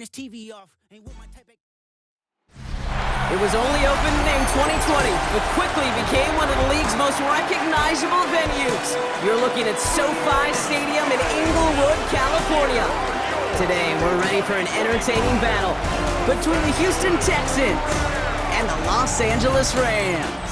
this TV off. Ain't with my type of... It was only opened in 2020, but quickly became one of the league's most recognizable venues. You're looking at SoFi Stadium in Inglewood, California. Today, we're ready for an entertaining battle between the Houston Texans and the Los Angeles Rams.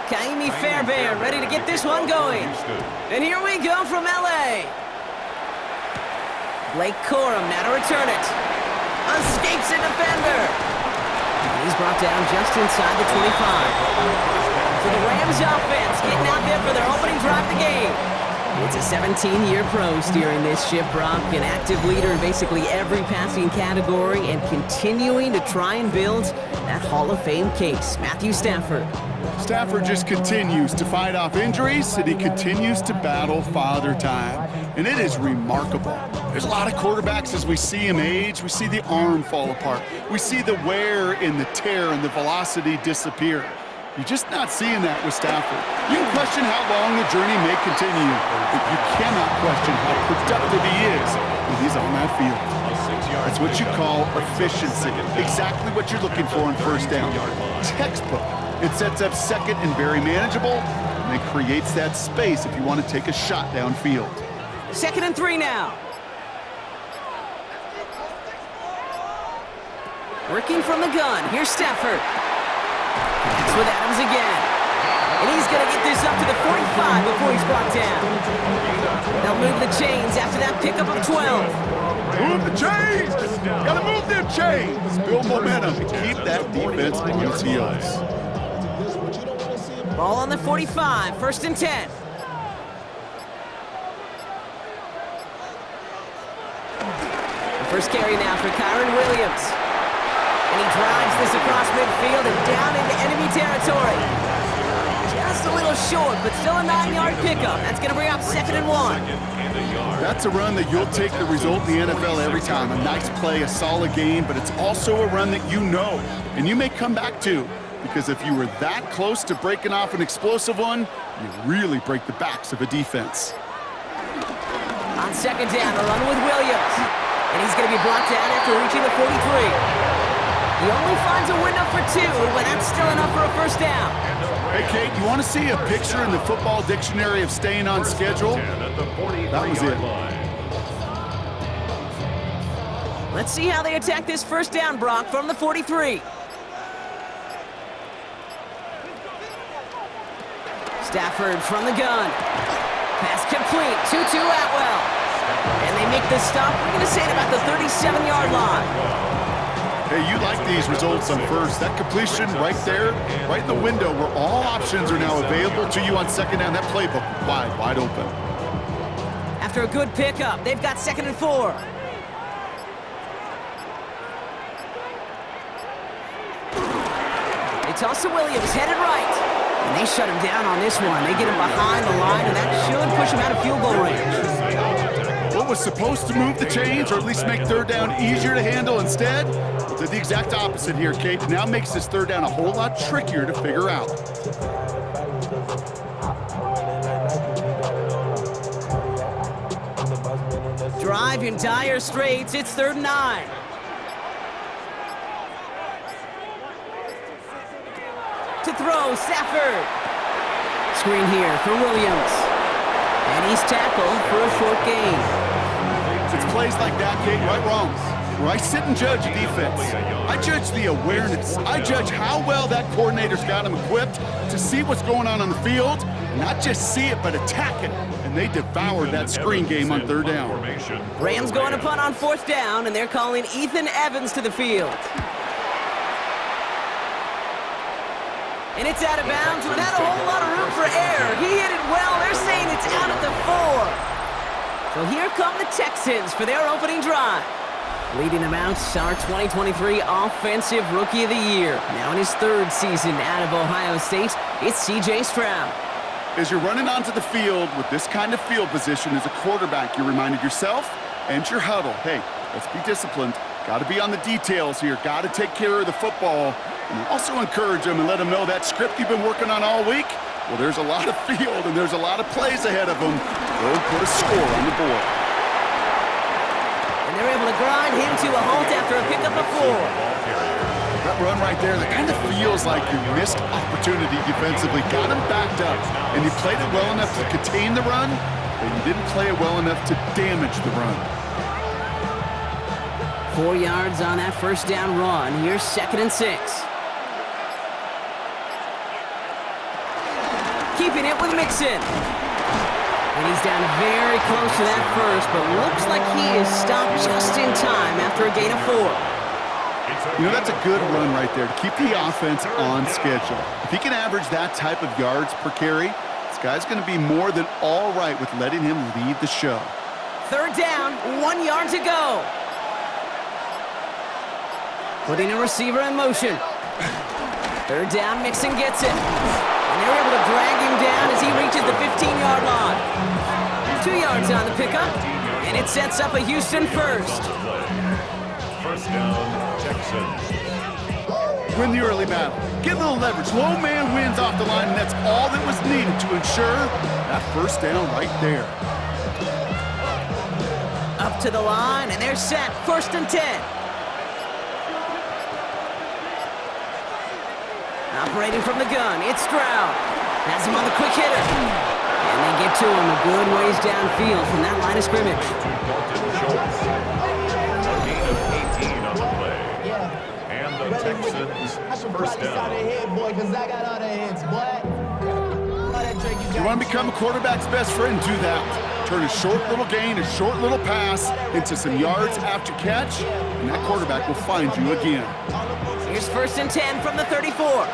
Kaimi Fairbairn ready to get this one going. And here we go from LA. Blake Corum now to return it. Escapes a defender. And he's brought down just inside the 25. So the Rams offense getting out there for their opening drive of the game. It's a 17-year pro steering this ship, Brock, an active leader in basically every passing category and continuing to try and build that Hall of Fame case. Matthew Stafford. Stafford just continues to fight off injuries, and he continues to battle father time. And it is remarkable. There's a lot of quarterbacks as we see him age. We see the arm fall apart. We see the wear and the tear and the velocity disappear. You're just not seeing that with Stafford. You can question how long the journey may continue, but you cannot question how productive he is when he's on that field. That's what you call efficiency. Exactly what you're looking for on first down. Textbook. It sets up second and very manageable, and it creates that space if you want to take a shot downfield. 2nd and 3 now. Working from the gun. Here's Stafford. Connects with Adams again. And he's going to get this up to the 45 before he's brought down. They'll move the chains after that pickup of 12. Move the chains! Gotta move them chains! Build momentum and keep that defense on its heels. Ball on the 45, 1st and 10. The first carry now for Kyron Williams. And he drives this across midfield and down into enemy territory. Just a little short, but still a 9-yard pickup. That's going to bring up 2nd and 1. That's a run that you'll take the result in the NFL every time. A nice play, a solid game, but it's also a run that you know, and you may come back to. Because if you were that close to breaking off an explosive one, you really break the backs of a defense. On 2nd down, a run with Williams. And he's going to be brought down after reaching the 43. He only finds a window for 2, but that's still enough for a first down. Hey, Kate, you want to see a picture in the football dictionary of staying on schedule? That was it. Let's see how they attack this first down, Brock, from the 43. Stafford from the gun. Pass complete. 2-2 Atwell. And they make the stop. We're going to say it about the 37-yard line. Hey, you like these results on first. That completion right there, right in the window where all options are now available to you on 2nd down. That playbook wide open. After a good pickup, they've got 2nd and 4. They toss to Williams, headed right. And they shut him down on this one. They get him behind the line, and that should push him out of field goal range. What was supposed to move the chains, or at least make 3rd down easier to handle instead, did the exact opposite here, Kate. Now makes this 3rd down a whole lot trickier to figure out. Drive in dire straits. It's 3rd and 9. To throw, Stafford. Screen here for Williams. And he's tackled for a short gain. It's plays like that, Kate, right wrong, where I sit and judge a defense. I judge the awareness. I judge how well that coordinator's got him equipped to see what's going on the field, not just see it, but attack it. And they devoured that screen game on 3rd down. Rams going to punt on 4th down, and they're calling Ethan Evans to the field. And it's out of bounds without a whole lot of room for error. He hit it well. They're saying it's out at the 4. So here come the Texans for their opening drive. Leading them out, our 2023 Offensive Rookie of the Year. Now in his third season out of Ohio State, it's C.J. Stroud. As you're running onto the field with this kind of field position as a quarterback, you're reminded yourself and your huddle, hey, let's be disciplined. Got to be on the details here. Got to take care of the football. And also encourage them and let them know that script you've been working on all week, well, there's a lot of field and there's a lot of plays ahead of them. Go put a score on the board. And they're able to grind him to a halt after a pickup of 4. That run right there, that kind of feels like you missed opportunity defensively. Got him backed up, and you played it well enough to contain the run, but you didn't play it well enough to damage the run. 4 yards on that first down run. Here's 2nd and 6. Keeping it with Mixon. And he's down very close to that first, but looks like he is stopped just in time after a gain of 4. You know, that's a good run right there to keep the offense on schedule. If he can average that type of yards per carry, this guy's going to be more than all right with letting him lead the show. 3rd down, 1 yard to go. Putting a receiver in motion. 3rd down, Mixon gets it. And they're able to drag him down as he reaches the 15-yard line. 2 yards on the pickup, and it sets up a Houston first. First down, Texans. Win the early battle. Get a little leverage. Low man wins off the line, and that's all that was needed to ensure that first down right there. Up to the line, and they're set. 1st and 10. Operating from the gun, it's Stroud. Has him on the quick hitter. And they get to him a good ways downfield from that line of scrimmage. A gain of 18 on the play. And the Texans first down. You want to become a quarterback's best friend, do that. Turn a short little gain, a short little pass into some yards after catch, and that quarterback will find you again. Here's 1st and 10 from the 34.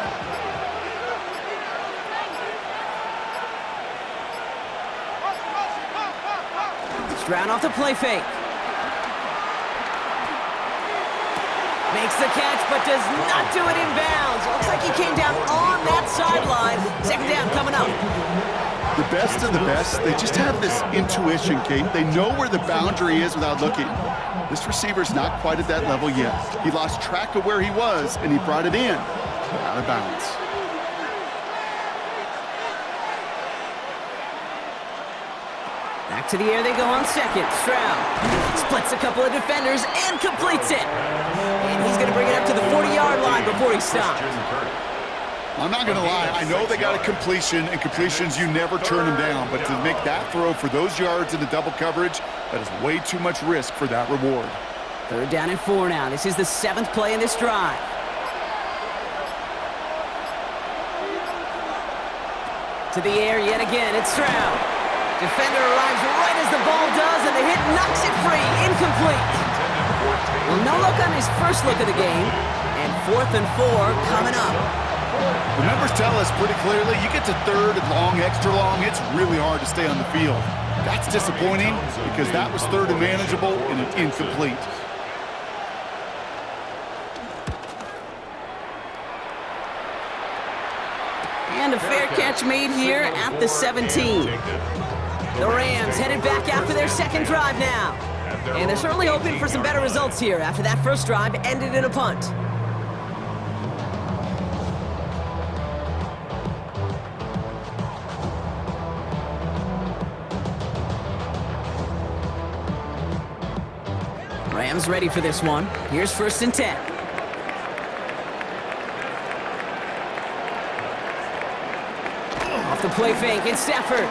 Stroud off the play fake. Makes the catch, but does not do it in bounds. Looks like he came down on that sideline. 2nd down coming up. The best of the best, they just have this intuition, Kate. They know where the boundary is without looking. This receiver's not quite at that level yet. He lost track of where he was, and he brought it in, but out of bounds. Back to the air they go on 2nd. Stroud splits a couple of defenders and completes it. And he's going to bring it up to the 40-yard line before he stops. I'm not going to lie. I know they got a completion, and completions, you never turn them down. But to make that throw for those yards into double coverage, that is way too much risk for that reward. 3rd down and 4 now. This is the 7th play in this drive. To the air yet again. It's Stroud. Defender arrives right as the ball does, and the hit knocks it free. Incomplete. Well, no look on his first look of the game. And 4th and 4 coming up. The numbers tell us pretty clearly, you get to 3rd and long, extra long, it's really hard to stay on the field. That's disappointing because that was 3rd and manageable and an incomplete. And a fair catch made here at the 17. The Rams headed back after their 2nd drive now. And they're certainly hoping for some better results here after that first drive ended in a punt. Rams ready for this one. Here's 1st and 10. Off the play fake, it's Stafford.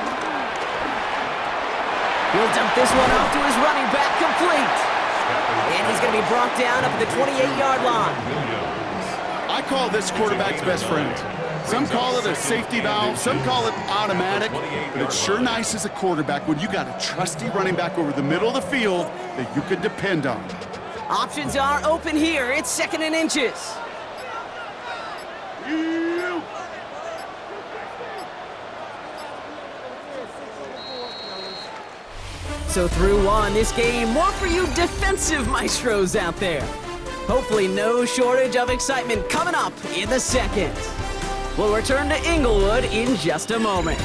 He'll dump this one off to his running back, complete. And he's going to be brought down up at the 28-yard line. I call this quarterback's best friend. Some call it a safety valve, some call it automatic, but it's sure nice as a quarterback when you got a trusty running back over the middle of the field that you can depend on. Options are open here. It's 2nd and inches. So through one, this game, more for you defensive maestros out there. Hopefully no shortage of excitement coming up in the second. We'll return to Inglewood in just a moment.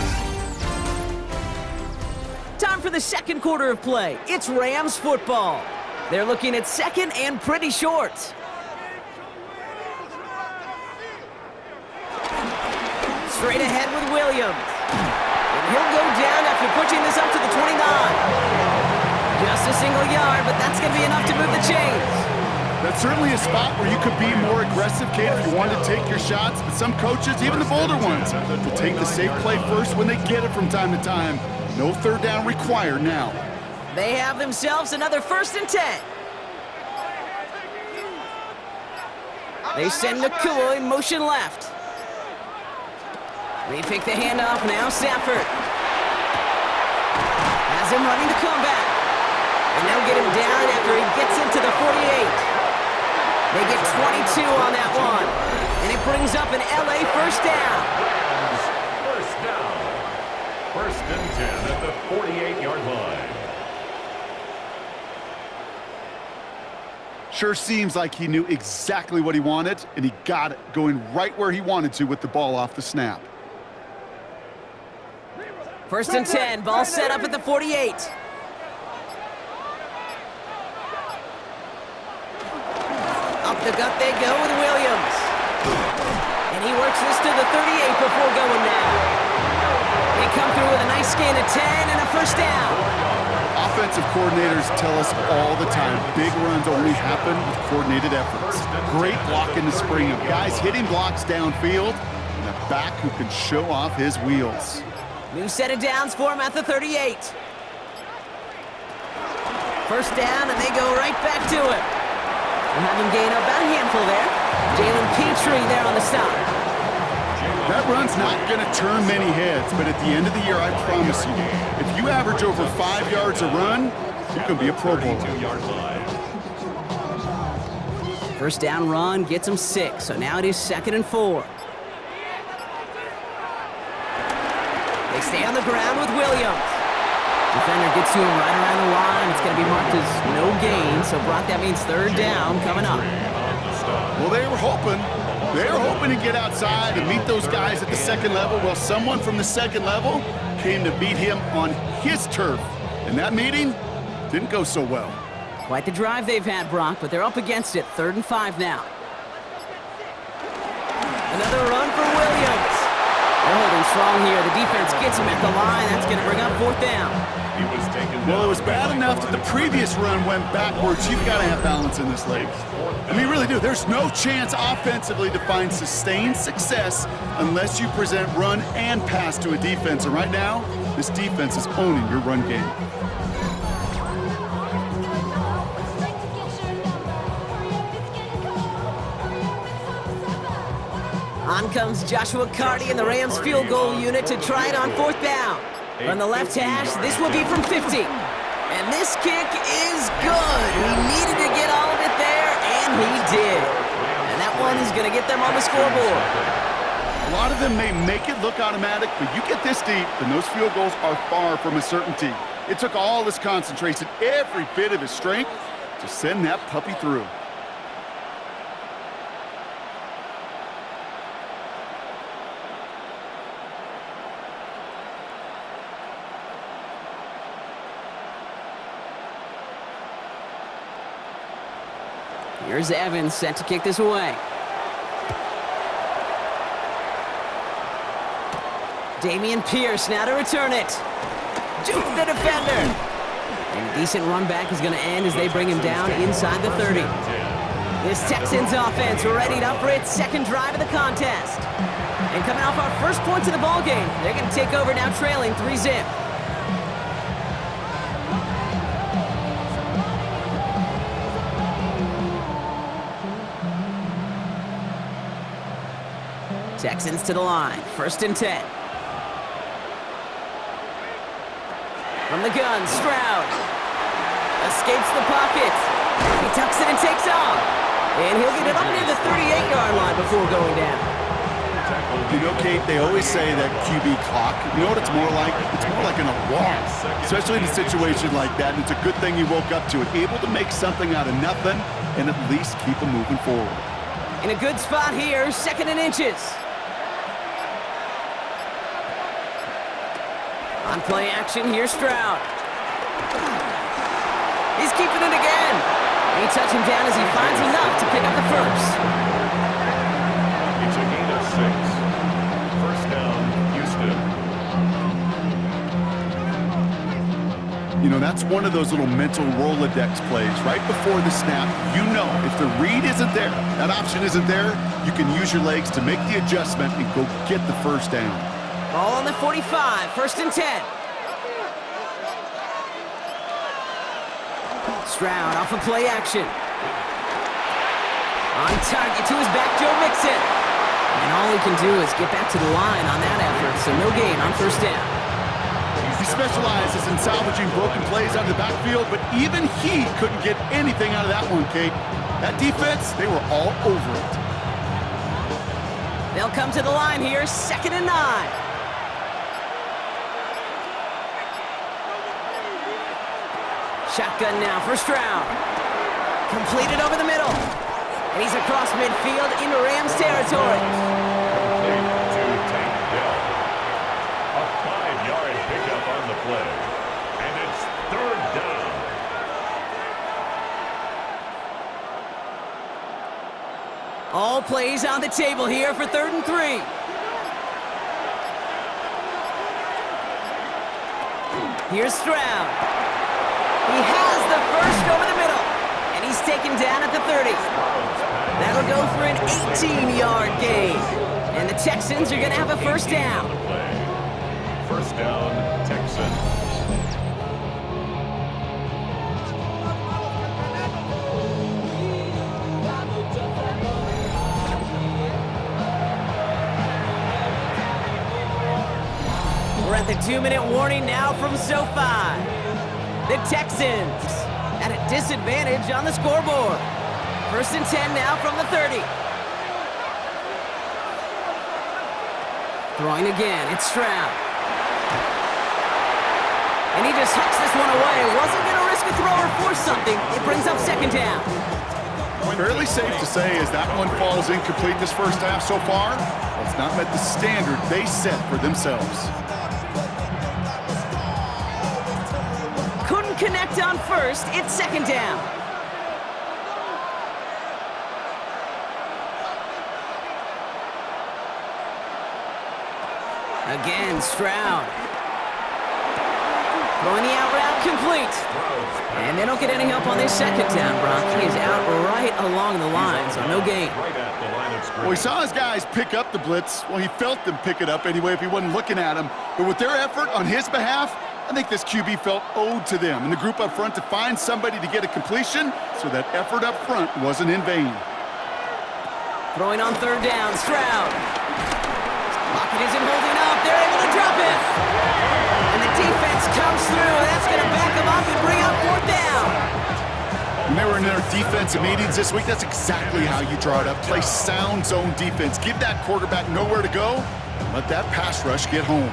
Time for the second quarter of play. It's Rams football. They're looking at second and pretty short. Straight ahead with Williams. And he'll go down after pushing this up to the 29. Just a single yard, but that's going to be enough to move the chains. That's certainly a spot where you could be more aggressive, kid, if you wanted to take your shots. But some coaches, even the bolder ones, will take the safe play first when they get it from time to time. No third down required now. They have themselves another 1st and 10. They send Nakua in motion left. They pick the handoff now, Safford. Has him running the comeback. And they'll get him down after he gets into the 48. They get 22 on that one. And it brings up an LA first down. First down. 1st and 10 at the 48-yard line. Sure seems like he knew exactly what he wanted, and he got it, going right where he wanted to with the ball off the snap. 1st and 10, ball set up at the 48. Up the gut they go with Williams. And he works this to the 38 before going down. They come through with a nice gain of 10 and a first down. Offensive coordinators tell us all the time, big runs only happen with coordinated efforts. Great blocking to spring them. Guys hitting blocks downfield, and a back who can show off his wheels. New set of downs for him at the 38. First down, and they go right back to it. And have him gain about a handful there. Jalen Petrie there on the stop. That run's not going to turn many heads, but at the end of the year, I promise you, if you average over 5 yards a run, you can be a Pro Bowler. 1st down run gets him 6, so now it is 2nd and 4. They stay on the ground with Williams. Defender gets to him right around the line. It's going to be marked as no gain, so Brock, that means 3rd down coming up. Well, they were hoping to get outside and meet those guys at the 2nd level. Well, someone from the 2nd level came to beat him on his turf. And that meeting didn't go so well. Quite the drive they've had, Brock, but they're up against it. 3rd and 5 now. Another run for Williams. They're holding strong here. The defense gets him at the line. That's going to bring up 4th down. Well, it was bad enough that the previous run went backwards. You've got to have balance in this league. I mean, you really do. There's no chance offensively to find sustained success unless you present run and pass to a defense. And right now, this defense is owning your run game. On comes Joshua Carty and the Rams field goal unit to try it on 4th down. From the left hash, this will be from 50. And this kick is good. He needed to get all of it there, and he did. And that one is going to get them on the scoreboard. A lot of them may make it look automatic, but you get this deep, and those field goals are far from a certainty. It took all his concentration, every bit of his strength, to send that puppy through. Here's Evans set to kick this away. Dameon Pierce now to return it. Juke the defender. And a decent run back is going to end as they bring him down inside the 30. This Texans offense readied up for its 2nd drive of the contest. And coming off our first points of the ballgame, they're going to take over now trailing 3-zip. Texans to the line, 1st and 10. From the gun, Stroud. Escapes the pocket. He tucks it and takes off. And he'll get it up near the 38-yard line before going down. You know, Kate, they always say that QB clock, you know what it's more like? It's more like an alarm, especially in a situation like that. And it's a good thing he woke up to it, able to make something out of nothing and at least keep him moving forward. In a good spot here, 2nd and inches. On play action, here's Stroud. He's keeping it again. He touches him down as he finds enough to pick up the first. It's a gain of 6. First down, Houston. You know, that's one of those little mental Rolodex plays. Right before the snap, you know if the read isn't there, that option isn't there, you can use your legs to make the adjustment and go get the first down. Ball on the 45, 1st and 10. Stroud off of play action. On target to his back, Joe Mixon. And all he can do is get back to the line on that effort, so no gain on 1st down. He specializes in salvaging broken plays out of the backfield, but even he couldn't get anything out of that one, Kate. That defense, they were all over it. They'll come to the line here, 2nd and 9. Shotgun now for Stroud. Completed over the middle. And he's across midfield into Rams territory. Complete to Tank Dell. A 5-yard pickup on the play. And it's 3rd down. All plays on the table here for 3rd and 3. Here's Stroud. He has the first over the middle, and he's taken down at the 30. That'll go for an 18-yard gain, and the Texans are going to have a first down. First down, Texans. We're at the 2-minute warning now from SoFi. The Texans at a disadvantage on the scoreboard. 1st and 10 now from the 30. Throwing again, it's Stroud. And he just hucks this one away. Wasn't going to risk a throw or force something. It brings up 2nd down. Fairly safe to say as that one falls incomplete this first half so far, it's not met the standard they set for themselves. Connect on 1st, it's 2nd down. Again, Stroud. Throwing the out route complete. And they don't get any help on this 2nd down, Brock. He is out right along the line, so no gain. Well, he saw his guys pick up the blitz. Well, he felt them pick it up anyway if he wasn't looking at him. But with their effort on his behalf, I think this QB felt owed to them and the group up front to find somebody to get a completion, so that effort up front wasn't in vain. Throwing on 3rd down, Stroud. Pocket isn't holding up. They're able to drop it. And the defense comes through. That's going to back them up and bring up 4th down. When they were in their defensive meetings this week, that's exactly how you draw it up. Play sound zone defense. Give that quarterback nowhere to go and let that pass rush get home.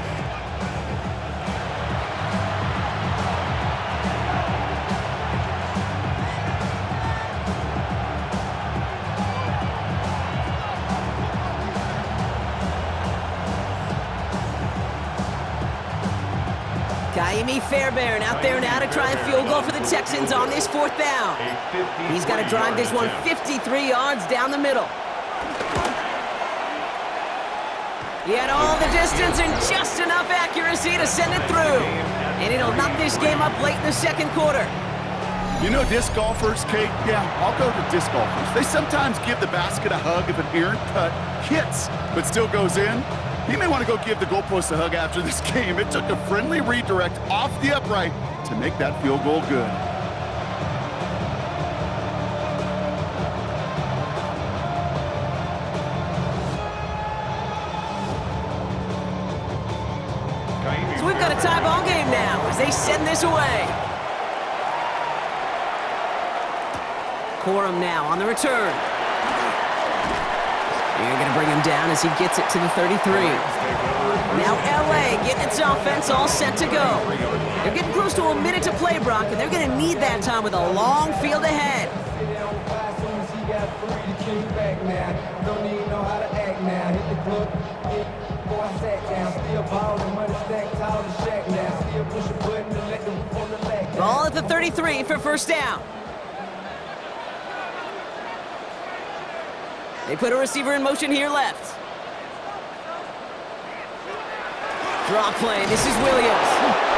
Kaimi Fairbairn out there now to try a field goal for the Texans on this 4th down. He's got to drive this one 53 yards down the middle. He had all the distance and just enough accuracy to send it through. And it'll knock this game up late in the 2nd quarter. You know disc golfers, Kate? Yeah, I'll go to disc golfers. They sometimes give the basket a hug if an errant putt hits but still goes in. You may want to go give the goalpost a hug after this game. It took a friendly redirect off the upright to make that field goal good. So we've got a tie ball game now as they send this away. Corum now on the return. They're going to bring him down as he gets it to the 33. Now LA getting its offense all set to go. They're getting close to a minute to play, Brock, and they're going to need that time with a long field ahead. Ball at the 33 for first down. They put a receiver in motion here left. Draw play, this is Williams.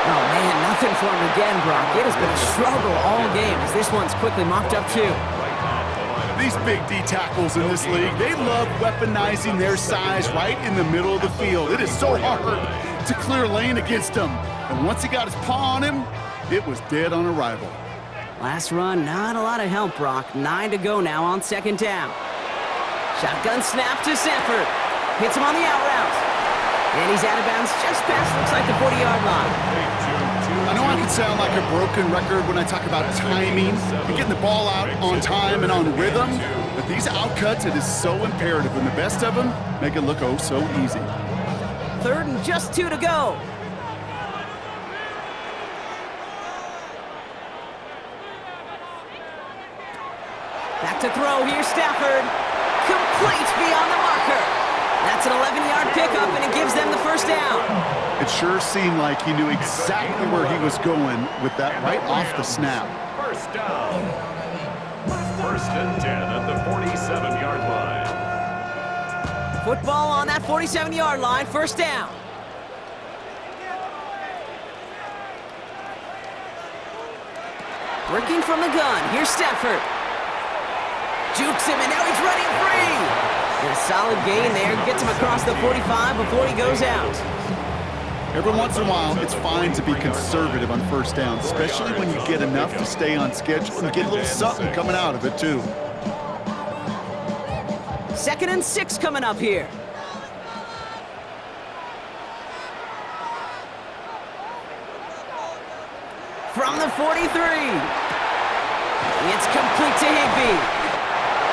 Oh man, nothing for him again, Brock. It has been a struggle all game as this one's quickly mopped up too. These big D tackles in this league, they love weaponizing their size right in the middle of the field. It is so hard to clear lane against them. And once he got his paw on him, it was dead on arrival. Last run, not a lot of help, Brock. 9 to go now on second down. Shotgun snap to Sanford. Hits him on the out route. And he's out of bounds just past, looks like the 40-yard line. I know I can sound like a broken record when I talk about timing and getting the ball out on time and on rhythm, but these outcuts, it is so imperative, and the best of them make it look oh so easy. 3rd and just 2 to go. Back to throw, here's Stafford. Complete beyond the marker. That's an 11-yard pickup, and it gives them the first down. It sure seemed like he knew exactly where he was going with that right off the snap. First down. 1st and 10 at the 47-yard line. Football on that 47-yard line, first down. Working from the gun, here's Stafford. Jukes him, and now he's running free. And a solid gain there, gets him across the 45 before he goes out. Every once in a while, it's fine to be conservative on first down, especially when you get enough to stay on schedule and get a little something coming out of it, too. 2nd and 6 coming up here. From the 43. It's complete to Higbee.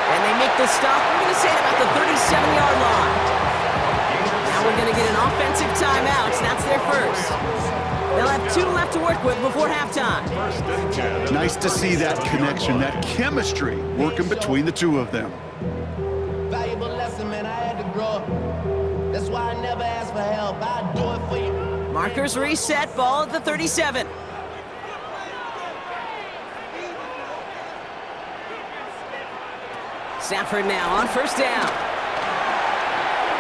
And they make the stop, we're going to say, at about the 37-yard line. Now we're going to get an offensive timeout, and that's their first. They'll have 2 left to work with before halftime. Nice to see that connection, that chemistry working between the two of them. Valuable lesson, man. I had to grow up. That's why I never ask for help. I'll do it for you. Markers reset, ball at the 37. Stafford now on first down.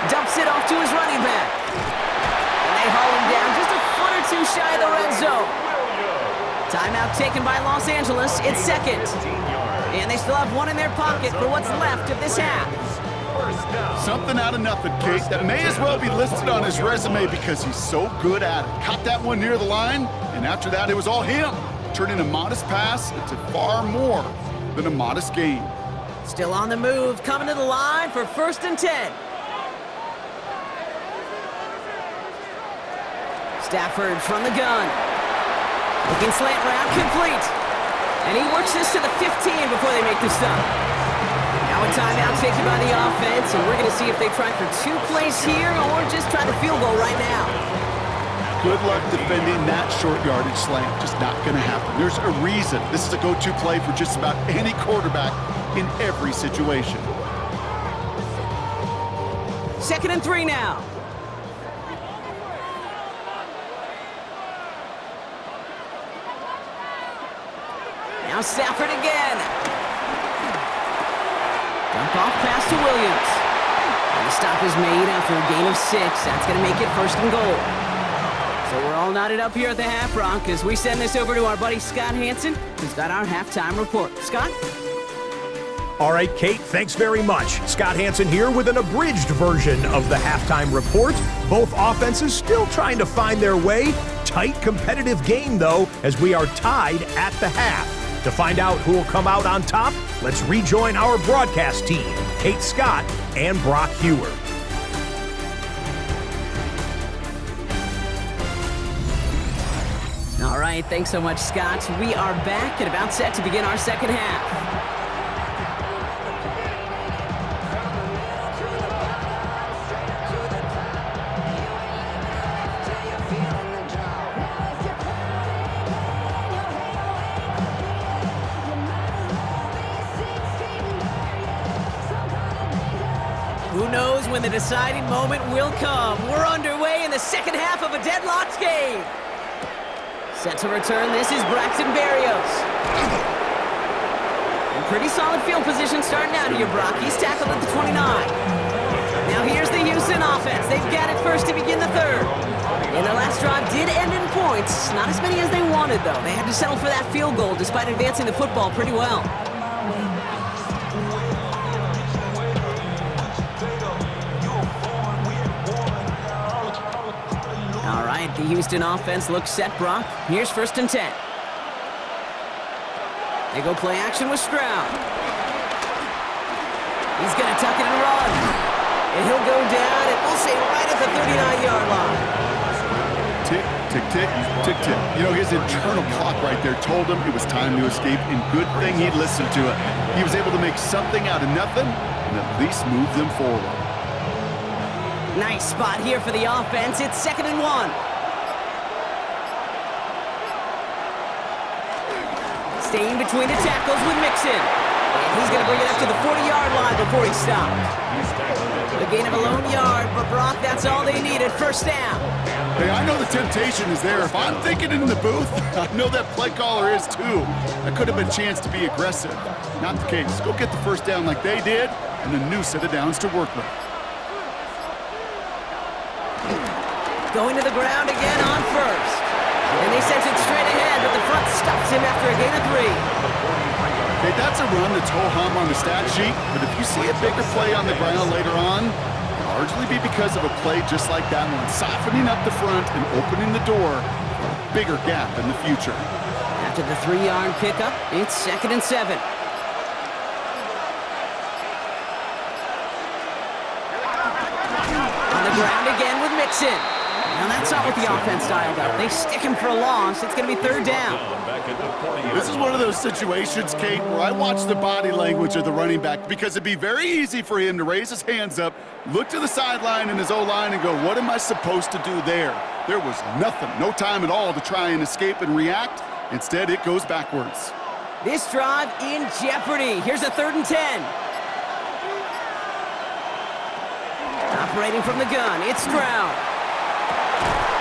Dumps it off to his running back. And they haul him down just a foot or 2 shy of the red zone. Timeout taken by Los Angeles. It's 2nd. And they still have 1 in their pocket for what's left of this half. Something out of nothing, Kate, that may as well be listed on his resume because he's so good at it. Caught that one near the line, and after that, it was all him, turning a modest pass into far more than a modest gain. Still on the move, coming to the line for 1st and 10. Stafford from the gun. Looking slant route, complete. And he works this to the 15 before they make the stop. Now a timeout taken by the offense, and we're going to see if they try for 2 plays here or just try the field goal right now. Good luck defending that short yardage slant. Just not going to happen. There's a reason this is a go-to play for just about any quarterback in every situation. 2nd and 3 now. Now Stafford again. Dump off pass to Williams. And the stop is made after a gain of 6. That's going to make it 1st and goal. So we're all knotted up here at the half, Bronc, as we send this over to our buddy Scott Hansen, who's got our halftime report. Scott? All right, Kate, thanks very much. Scott Hansen here with an abridged version of the halftime report. Both offenses still trying to find their way. Tight, competitive game, though, as we are tied at the half. To find out who will come out on top, let's rejoin our broadcast team, Kate Scott and Brock Hewer. All right, thanks so much, Scott. We are back and about set to begin our second half. Who knows when the deciding moment will come? We're underway in the second half of a deadlocked game. Set to return, this is Braxton Berrios. In pretty solid field position starting out here, Brock. He's tackled at the 29. Now here's the Houston offense. They've got it first to begin the third. And their last drive did end in points. Not as many as they wanted, though. They had to settle for that field goal despite advancing the football pretty well. All right, the Houston offense looks set, Brock. Here's 1st and 10. They go play action with Stroud. He's going to tuck it and run. And he'll go down, and we'll say right at the 39-yard line. Tick, tick, tick, tick, tick. You know, his internal clock right there told him it was time to escape, and good thing he listened to it. He was able to make something out of nothing and at least move them forward. Nice spot here for the offense. It's 2nd and 1. Staying between the tackles with Mixon. And he's going to bring it up to the 40-yard line before he stopped. A gain of a lone yard, but Brock, that's all they needed. 1st down. Hey, I know the temptation is there. If I'm thinking in the booth, I know that play caller is too. That could have been a chance to be aggressive. Not the case. Go get the 1st down like they did, and a new set of downs to work with. Going to the ground again on 1st. And they sent it straight ahead, but the front stops him after a gain of 3. Okay, that's a run that's ho-hum on the stat sheet, but if you see a bigger play on the ground later on, it'll largely be because of a play just like that one, softening up the front and opening the door for a bigger gap in the future. After the 3-yard pickup, it's 2nd and 7. On the ground again with Mixon. Now that's not what the offense dialed up. They stick him for a loss. It's going to be 3rd down. This is one of those situations, Kate, where I watch the body language of the running back because it'd be very easy for him to raise his hands up, look to the sideline in his O-line and go, what am I supposed to do there? There was nothing, no time at all to try and escape and react. Instead, it goes backwards. This drive in jeopardy. Here's a 3rd and 10. Operating from the gun, it's Stroud.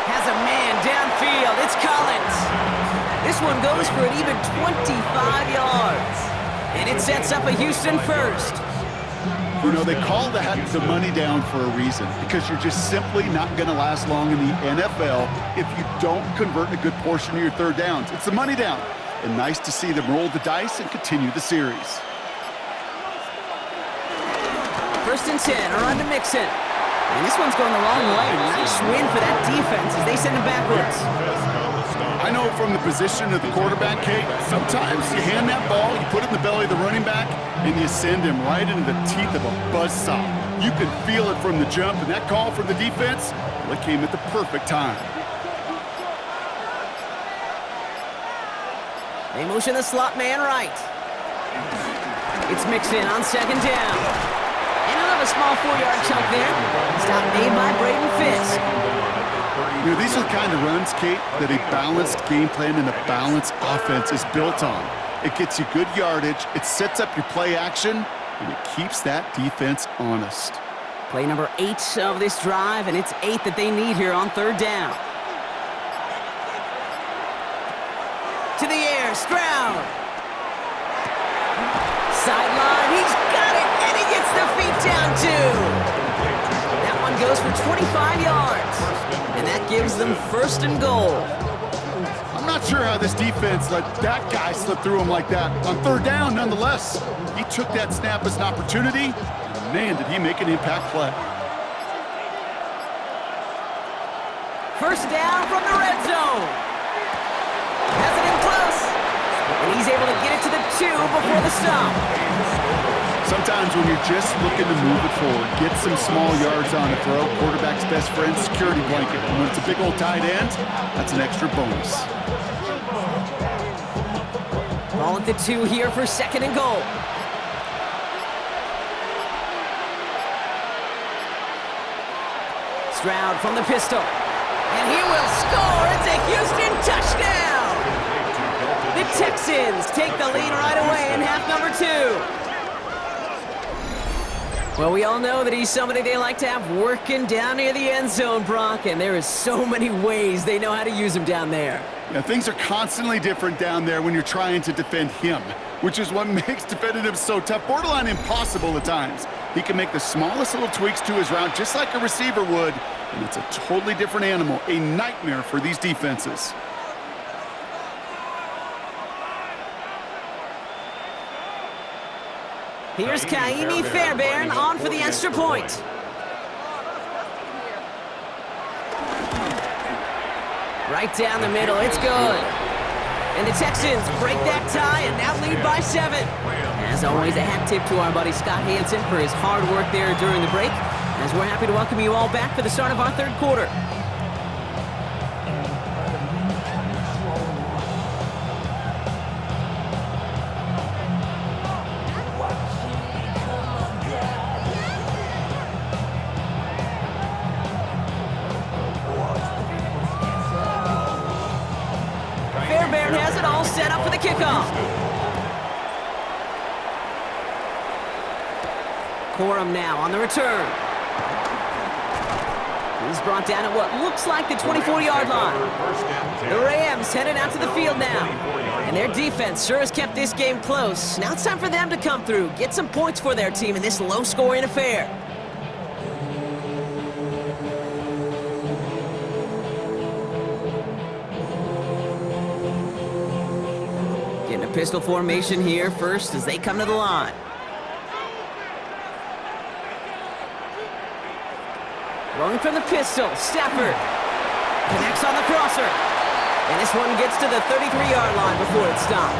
Has a man downfield. It's Collins. This one goes for an even 25 yards. And it sets up a Houston 1st. You know, they call that the money down for a reason, because you're just simply not going to last long in the NFL if you don't convert a good portion of your 3rd downs. It's the money down. And nice to see them roll the dice and continue the series. 1st and 10, around to Mixon. And this one's going the wrong way. Nice win for that defense as they send him backwards. I know from the position of the quarterback, Kate, sometimes you hand that ball, you put it in the belly of the running back, and you send him right into the teeth of a buzzsaw. You can feel it from the jump, and that call from the defense, well, it came at the perfect time. They motion the slot man right. It's Mixon on 2nd down. And another small 4-yard chunk there. Stop made by Braden Fisk. You know, these are the kind of runs, Kate, that a balanced game plan and a balanced offense is built on. It gets you good yardage, it sets up your play action, and it keeps that defense honest. Play number 8 of this drive, and it's 8 that they need here on 3rd down. To the air, Stroud. Sideline, he's got it, and he gets the feet down too. That one goes for 25 yards, and that gives them 1st and goal. I'm not sure how this defense let that guy slip through him like that. On 3rd down, nonetheless, he took that snap as an opportunity, and man, did he make an impact play. 1st down from the red zone. Has it in close, and he's able to get it to the 2 before the stop. Sometimes when you're just looking to move it forward, get some small yards on a throw, quarterback's best friend, security blanket. And when it's a big old tight end, that's an extra bonus. Ball at the 2 here for 2nd and goal. Stroud from the pistol. And he will score. It's a Houston touchdown. The Texans take the lead right away in half number 2. Well, we all know that he's somebody they like to have working down near the end zone, Brock, and there is so many ways they know how to use him down there. Yeah, things are constantly different down there when you're trying to defend him, which is what makes defending him so tough, borderline impossible at times. He can make the smallest little tweaks to his route just like a receiver would, and it's a totally different animal, a nightmare for these defenses. Here's Kaimi Fairbairn on for the extra point. Right down the middle, it's good. And the Texans break that tie and now lead by 7. As always, a hat tip to our buddy Scott Hansen for his hard work there during the break, as we're happy to welcome you all back for the start of our third quarter. Fairbairn has it all set up for the kickoff. Corum now on the return. He's brought down at what looks like the 24-yard line. The Rams headed out to the field now. And their defense sure has kept this game close. Now it's time for them to come through, get some points for their team in this low-scoring affair. Getting a pistol formation here first as they come to the line. Rolling from the pistol, Stafford connects on the crosser. And this one gets to the 33-yard line before it's stopped.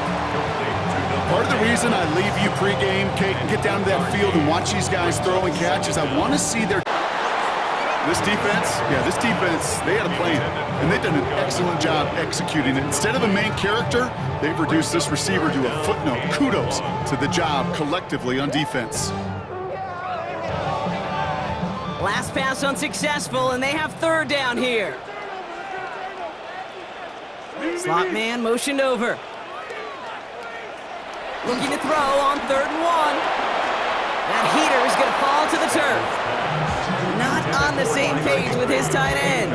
Part of the reason I leave you pregame, Kate, and get down to that field and watch these guys throw and catch is I want to see their... This defense, they had a plan, and they've done an excellent job executing it. Instead of a main character, they've reduced this receiver to a footnote. Kudos to the job collectively on defense. Last pass unsuccessful, and they have third down here. Slot man motioned over. Looking to throw on 3rd and 1. That heater is going to fall to the turf. Not on the same page with his tight end.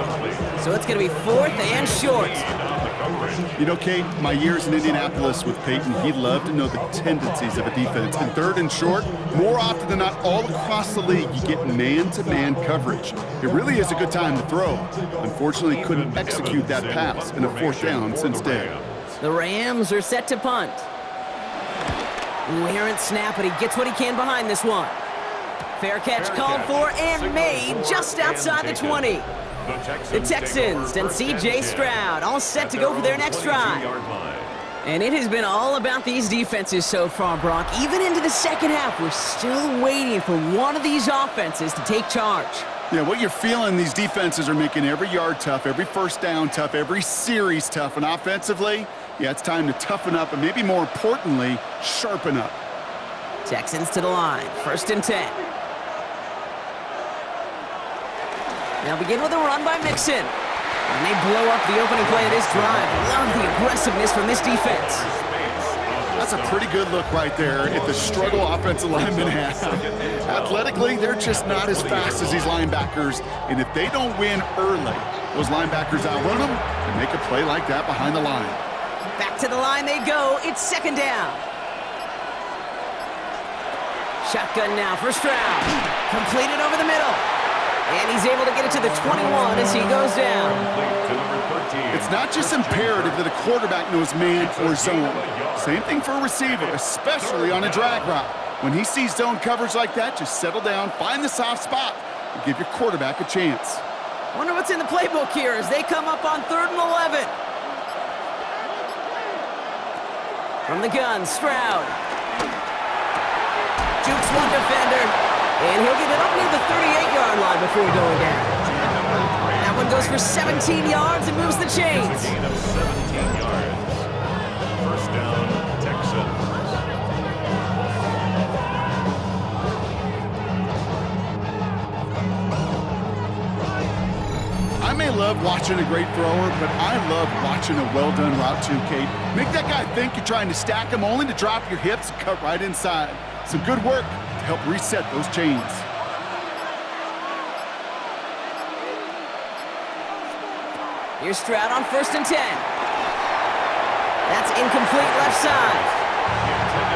So it's going to be 4th and short. You know, Kate, my years in Indianapolis with Peyton, he loved to know the tendencies of a defense. And 3rd and short, more often than not, all across the league, you get man-to-man coverage. It really is a good time to throw. Unfortunately, couldn't execute that pass in a 4th down instead. The Rams are set to punt. Ooh, errant snap, but he gets what he can behind this one. Fair catch called for and made just outside the 20. The Texans and C.J. Stroud all set to go for their next drive. And it has been all about these defenses so far, Brock. Even into the second half, we're still waiting for one of these offenses to take charge. Yeah, what you're feeling, these defenses are making every yard tough, every first down tough, every series tough. And offensively, yeah, it's time to toughen up and maybe more importantly, sharpen up. Texans to the line, 1st and 10. Now begin with a run by Mixon. And they blow up the opening play of this drive. Love the aggressiveness from this defense. That's a pretty good look right there at the struggle offensive linemen have. Athletically, they're just not as fast as these linebackers. And if they don't win early, those linebackers outrun them and make a play like that behind the line. Back to the line they go. It's 2nd down. Shotgun now for Stroud. Completed over the middle. And he's able to get it to the 21 as he goes down. It's not just imperative that a quarterback knows man or zone. Same thing for a receiver, especially on a drag route. When he sees zone coverage like that, just settle down, find the soft spot, and give your quarterback a chance. Wonder what's in the playbook here as they come up on 3rd and 11. From the gun, Stroud. Jukes one defender. And he'll get it up near the 38-yard line before going down. That one goes for 17 yards and moves the chains. 17 yards. 1st down, Texans. I may love watching a great thrower, but I love watching a well-done route too, Kate. Make that guy think you're trying to stack him only to drop your hips and cut right inside. Some good work to help reset those chains. Here's Stroud on 1st and 10. That's incomplete left side.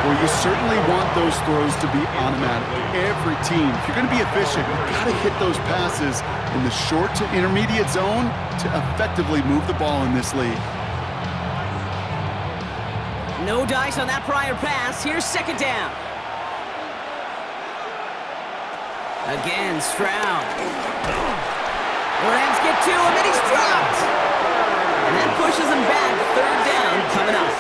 Well, you certainly want those throws to be automatic. Every team, if you're going to be efficient, you've got to hit those passes in the short to intermediate zone to effectively move the ball in this league. No dice on that prior pass. Here's 2nd down. Again, Stroud. The Rams get to him, and he's dropped. And that pushes him back. 3rd down coming up.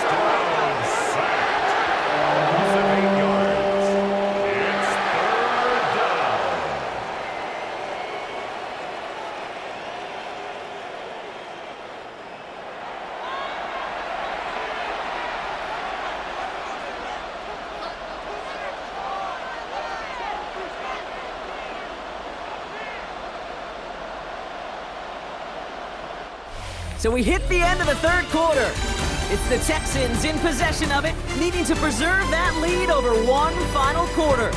So we hit the end of the 3rd quarter. It's the Texans in possession of it, needing to preserve that lead over one final quarter.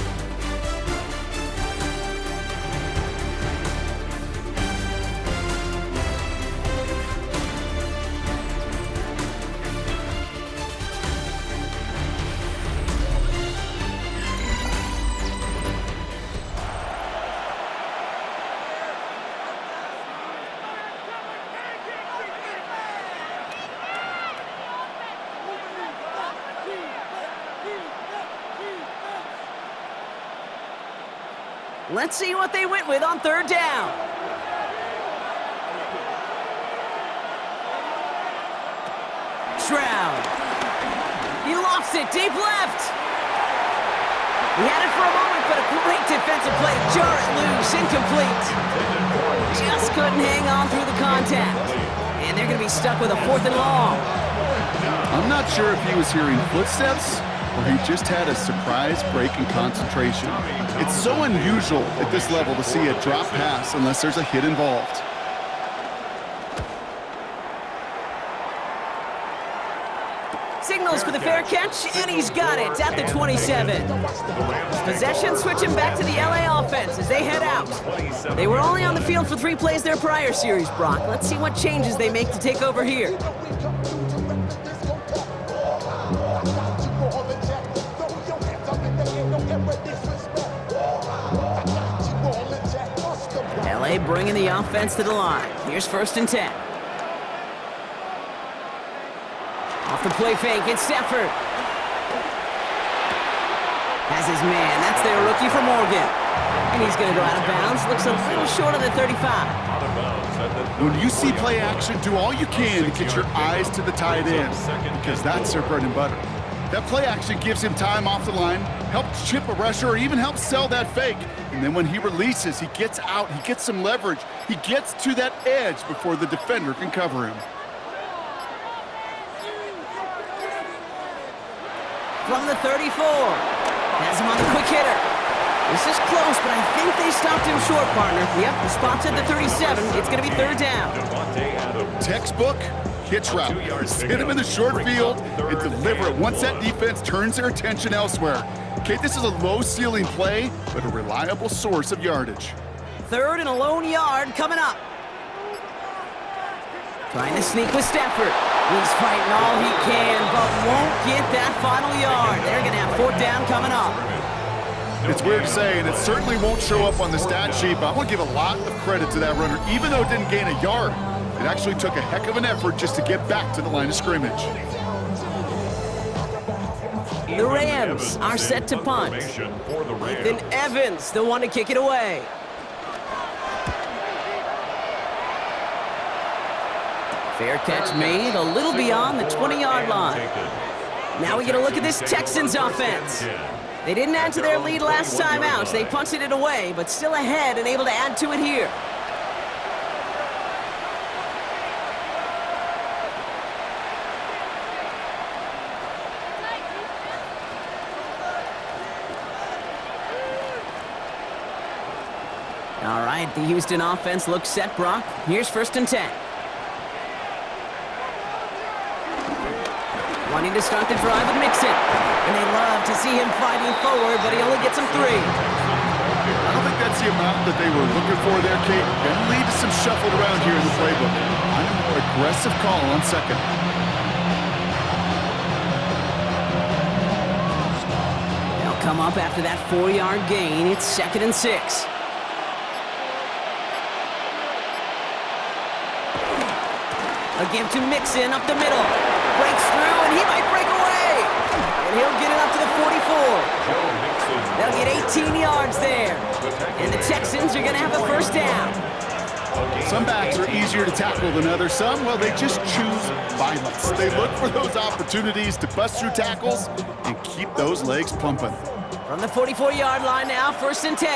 Let's see what they went with on 3rd down. Stroud. He lofts it deep left. He had it for a moment, but a great defensive play to jar it loose. Incomplete. Just couldn't hang on through the contact. And they're going to be stuck with a 4th and long. I'm not sure if he was hearing footsteps or he just had a surprise break in concentration. It's so unusual at this level to see a drop pass unless there's a hit involved. Signals for the fair catch, and he's got it at the 27. Possession switching back to the LA offense as they head out. They were only on the field for 3 plays their prior series, Brock. Let's see what changes they make to take over here. LA bringing the offense to the line. Here's 1st and 10. Off the play fake, it's Stafford. Has his man. That's their rookie for Morgan. And he's going to go out of bounds. Looks a little short of the 35. When you see play action, do all you can to get your eyes to the tight end, because that's their bread and butter. That play action gives him time off the line, helps chip a rusher, or even helps sell that fake. And then when he releases, he gets out, he gets some leverage. He gets to that edge before the defender can cover him. From the 34. Has him on the quick hitter. This is close, but I think they stopped him short, partner. Yep, the spot's at the 37. It's going to be 3rd down. Textbook hitch route. Hit him in the short field and deliver it once that defense turns their attention elsewhere. Okay, this is a low-ceiling play, but a reliable source of yardage. 3rd and a lone yard coming up. Trying to sneak with Stafford. He's fighting all he can, but won't get that final yard. They're going to have 4th down coming up. It's weird to say, and it certainly won't show up on the stat sheet, but I want to give a lot of credit to that runner. Even though it didn't gain a yard, it actually took a heck of an effort just to get back to the line of scrimmage. The Rams are set to punt. Ethan Evans, the one to kick it away. Fair catch made a little beyond the 20-yard line. Now we get a look at this Texans offense. They didn't add to their lead last time out, so they punted it away, but still ahead and able to add to it here. All right, the Houston offense looks set, Brock. Here's 1st and 10. Wanting to start the drive with Mixon. And they love to see him fighting forward, but he only gets them 3. I don't think that's the amount that they were looking for there, Kate. Can lead to some shuffled around here in the playbook. Find a more aggressive call on second. They'll come up after that 4-yard gain. It's 2nd and 6. A give to Mixon up the middle. Breaks through, and he might break away. And he'll get it up to the 44. They'll get 18 yards there. And the Texans are going to have a first down. Some backs are easier to tackle than others. Some, well, they just choose violence. They look for those opportunities to bust through tackles and keep those legs pumping. From the 44-yard line now, 1st and 10.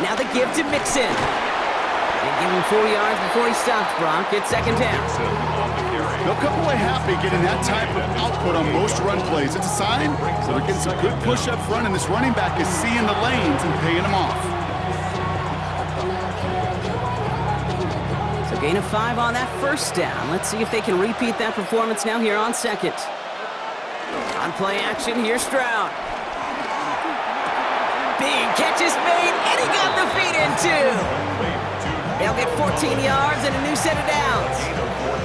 Now the give to Mixon. They give him 4 yards before he stops, Brock. It's 2nd down. They'll come away happy getting that type of output on most run plays. It's a sign that they're getting some good push up front, and this running back is seeing the lanes and paying them off. So gain of 5 on that first down. Let's see if they can repeat that performance now here on second. On play action, here's Stroud. Big catch is made, and he got the feet in too. They'll get 14 yards and a new set of downs.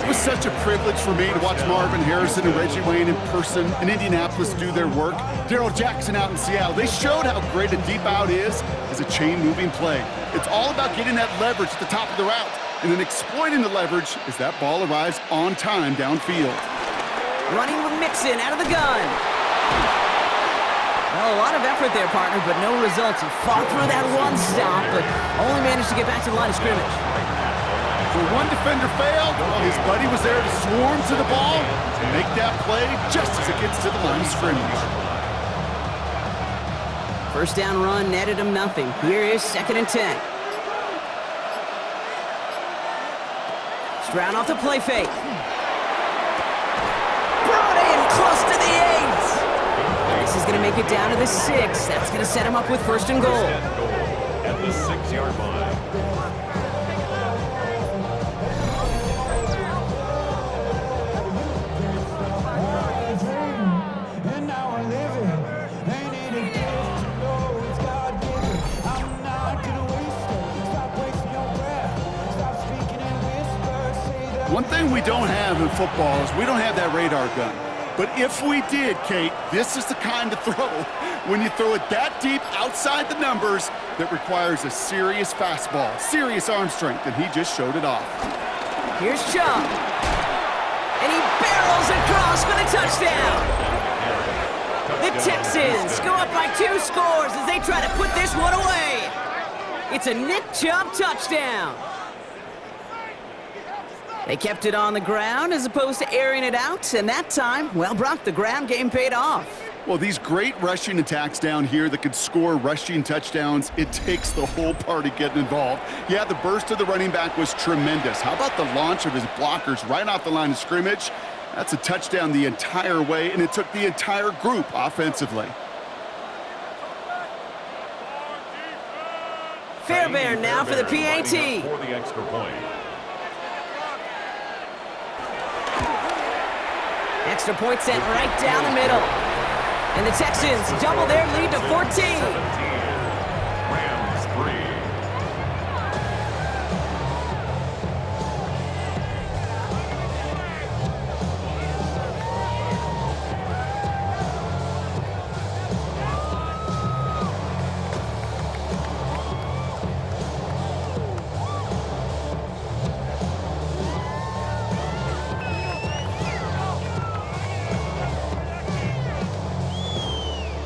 It was such a privilege for me to watch Marvin Harrison and Reggie Wayne in person in Indianapolis do their work. Darrell Jackson out in Seattle. They showed how great a deep out is as a chain-moving play. It's all about getting that leverage at the top of the route and then exploiting the leverage as that ball arrives on time downfield. Running with Mixon out of the gun. Well, a lot of effort there, partner, but no results. He fought through that one stop, but only managed to get back to the line of scrimmage. So one defender failed, while his buddy was there to swarm to the ball and make that play just as it gets to the line of scrimmage. First down run netted him nothing. Here is 2nd and 10. Stroud off the play fake. Brought in close to the 8. This is going to make it down to the 6. That's going to set him up with 1st and goal. At the 6-yard line. One thing we don't have in football is we don't have that radar gun. But if we did, Kate, this is the kind of throw, when you throw it that deep outside the numbers, that requires a serious fastball, serious arm strength, and he just showed it off. Here's Chubb. And he barrels across for the touchdown. The Texans go up by 2 scores as they try to put this one away. It's a Nick Chubb touchdown. They kept it on the ground as opposed to airing it out, and that time, well, Brock, the ground game paid off. Well, these great rushing attacks down here that could score rushing touchdowns, it takes the whole party getting involved. Yeah, the burst of the running back was tremendous. How about the launch of his blockers right off the line of scrimmage? That's a touchdown the entire way, and it took the entire group offensively. Fairbairn now for the PAT. For the extra point. Extra point sent right down the middle. And the Texans double their lead to 14. 17. Rams 3.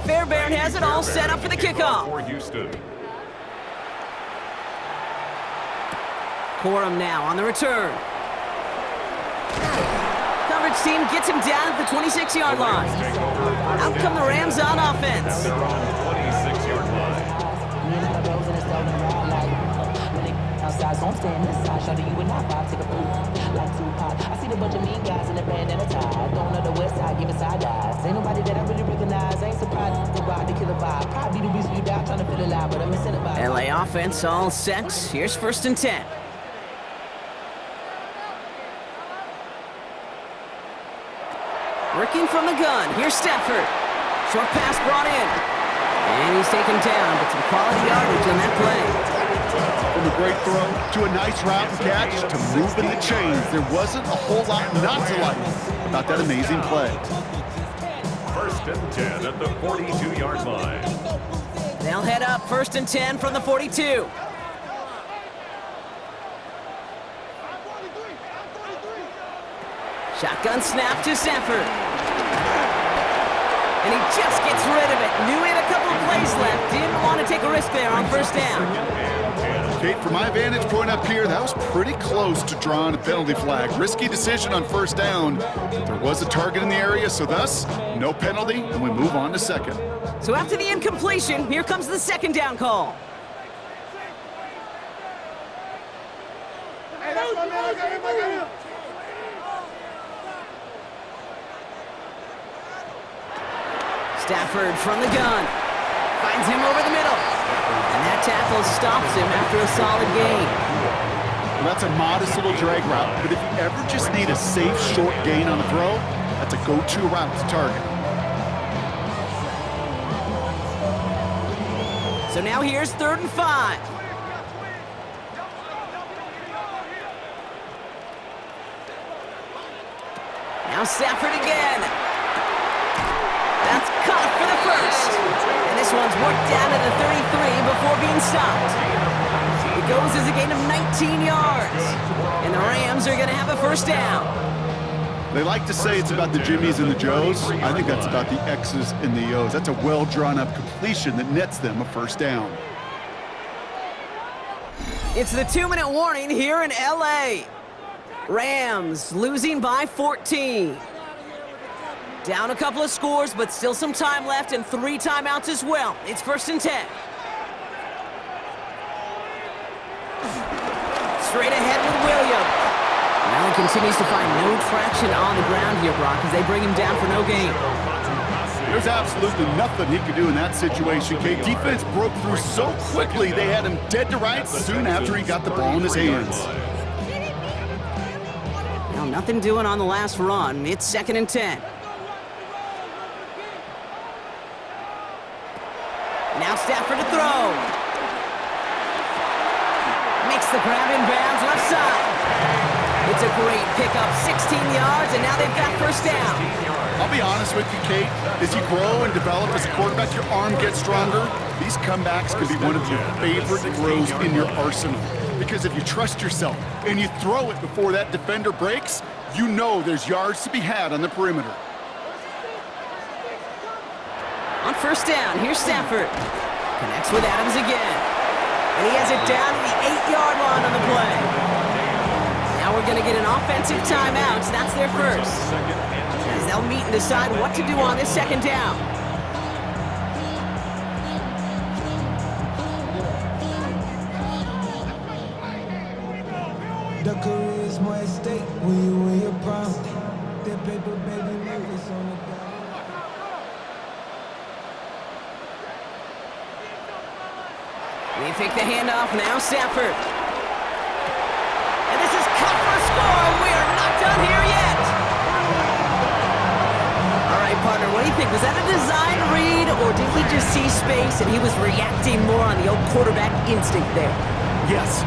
Fairbairn has it all set up for the kickoff. For Houston. Corum now on the return. Coverage team gets him down at the 26-yard line. Out come the Rams on offense. They're on 26-yard line. Outside, so I'm staying inside. Shout to you and I vibe, take a poop like Tupac. I see the bunch of mean guys in the band and a tie. Don't know the west side, give it side eyes. Ain't nobody that I really recognize. Ain't surprised to ride the killer vibe. Probably the reason you die trying to feel alive, but I'm incentivized. LA offense all set. Here's 1st and 10. Working from the gun. Here's Stafford. Short pass brought in. And he's taken down, but some quality yardage on that play. From a great throw to a nice route and catch to moving the chains. There wasn't a whole lot not to like about that amazing play. 1st and 10 at the 42-yard line. They'll head up 1st and 10 from the 42. Shotgun snap to Stafford. And he just gets rid of it. Knew he had a couple of plays left. Didn't want to take a risk there on 1st down. Kate, from my vantage point up here, that was pretty close to drawing a penalty flag. Risky decision on 1st down, but there was a target in the area, so thus, no penalty, and we move on to 2nd. So after the incompletion, here comes the 2nd down call. Stafford from the gun. Finds him over the middle. And that tackle stops him after a solid gain. Well, that's a modest little drag route, but if you ever just need a safe, short gain on the throw, that's a go-to route to target. So now here's 3rd and 5. Now Stafford again. That's caught for the 1st. And this one's worked down to the 33 before being stopped. It goes as a gain of 19 yards. And the Rams are going to have a 1st down. They like to say it's about the Jimmies and the Joes. I think that's about the X's and the O's. That's a well-drawn-up completion that nets them a 1st down. It's the 2-minute warning here in L.A. Rams losing by 14. Down a couple of scores, but still some time left and 3 timeouts as well. It's 1st and 10. Straight ahead with Williams. Now he continues to find no traction on the ground here, Brock, as they bring him down for no gain. There's absolutely nothing he could do in that situation, Kate. Defense broke through so quickly, they had him dead to rights soon after he got the ball in his hands. Well, nothing doing on the last run. It's 2nd and 10. Now Stafford to throw. Makes the grab in bounds left side. It's a great pickup, 16 yards, and now they've got 1st down. I'll be honest with you, Kate. As you grow and develop as a quarterback, your arm gets stronger. These comebacks can be one of your favorite throws in your arsenal. Because if you trust yourself and you throw it before that defender breaks, you know there's yards to be had on the perimeter. On 1st down, here's Stafford. Connects with Adams again. And he has it down to the 8-yard line on the play. Now we're going to get an offensive timeout, so that's their 1st. As they'll meet and decide what to do on this 2nd down. The career is more at stake when you win your prime. That paper, baby, it's on the ground. They fake the handoff now, Stafford. And this is cut for a score. We are not done here yet. All right, partner, what do you think? Was that a design read, or did he just see space and he was reacting more on the old quarterback instinct there? Yes.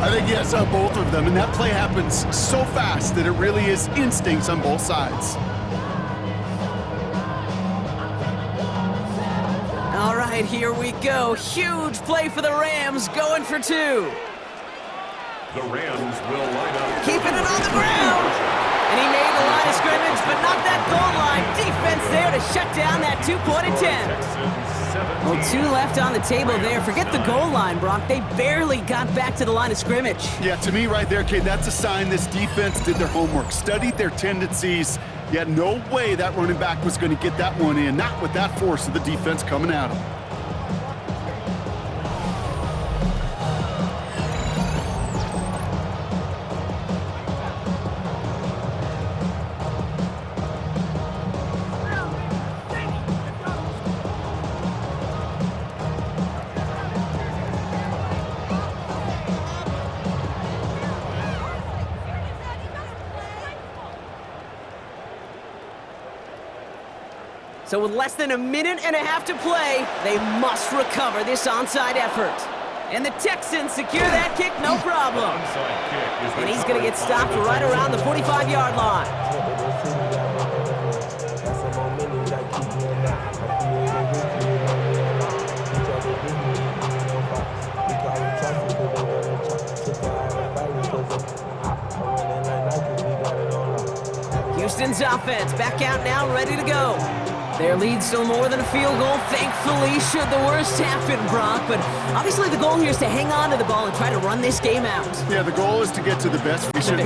I think yes on both of them, and that play happens so fast that it really is instincts on both sides. All right, here we go. Huge play for the Rams, going for 2. The Rams will line up. Keeping it on the ground. And he made the line of scrimmage, but not that goal line. Defense there to shut down that 2-point attempt. Well, 2 left on the table there. Forget the goal line, Brock. They barely got back to the line of scrimmage. Yeah, to me right there, Kate, that's a sign this defense did their homework, studied their tendencies. Yet no way that running back was going to get that one in, not with that force of the defense coming at him. So with less than a minute and a half to play, they must recover this onside effort. And the Texans secure that kick, no problem. And he's going to get stopped right around the 45-yard line. Houston's offense back out now, ready to go. Their lead's still more than a field goal, thankfully, should the worst happen, Brock. But obviously the goal here is to hang on to the ball and try to run this game out. Yeah, the goal is to get to the best formation.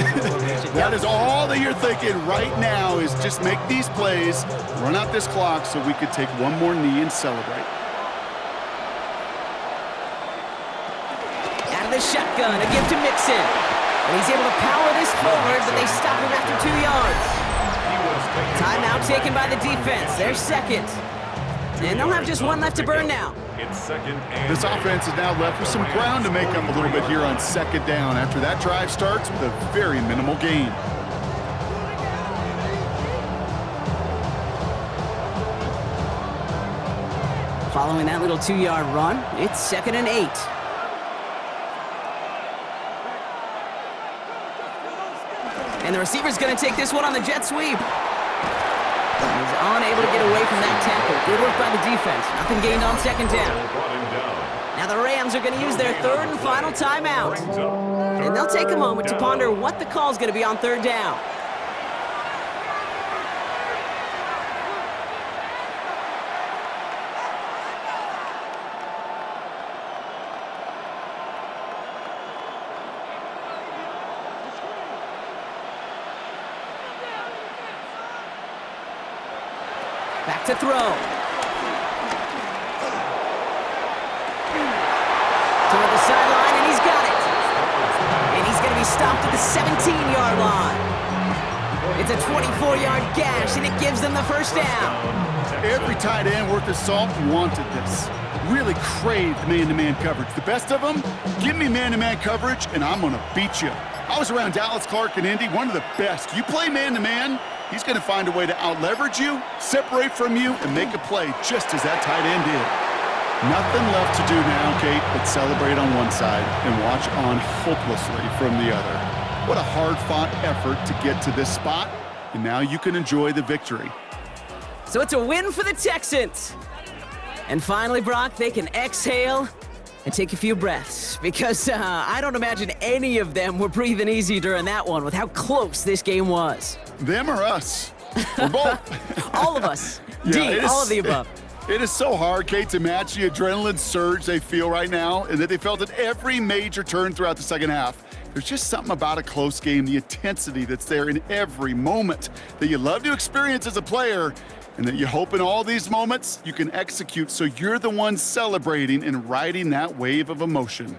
That is all that you're thinking right now, is just make these plays, run out this clock so we could take one more knee and celebrate. Out of the shotgun, a give to Mixon. And he's able to power this forward, but they stop him after 2 yards. Timeout taken by the defense. They're second. And they'll have just one left to burn now. It's second and This offense is now left with some ground to make up a little bit here on second down after that drive starts with a very minimal gain. Following that little 2-yard run, it's 2nd and 8. And the receiver's going to take this one on the jet sweep. He's unable to get away from that tackle. Good work by the defense. Nothing gained on second down. Now the Rams are going to use their third and final timeout. And they'll take a moment to ponder what the call's going to be on third down. Back to throw. Toward the sideline, and he's got it. And he's going to be stopped at the 17-yard line. It's a 24-yard gash, and it gives them the first down. Every tight end worth his salt wanted this. Really craved man-to-man coverage. The best of them, give me man-to-man coverage, and I'm going to beat you. I was around Dallas Clark and Indy, one of the best. You play man-to-man, he's going to find a way to out-leverage you, separate from you, and make a play just as that tight end did. Nothing left to do now, Kate, but celebrate on one side and watch on hopelessly from the other. What a hard-fought effort to get to this spot, and now you can enjoy the victory. So it's a win for the Texans. And finally, Brock, they can exhale and take a few breaths, because I don't imagine any of them were breathing easy during that one with how close this game was. Them or us? We're both. All of us. Yeah, all of the above. It is so hard, Kate, to match the adrenaline surge they feel right now, and that they felt at every major turn throughout the second half. There's just something about a close game, the intensity that's there in every moment that you love to experience as a player, and that you hope in all these moments you can execute so you're the one celebrating and riding that wave of emotion.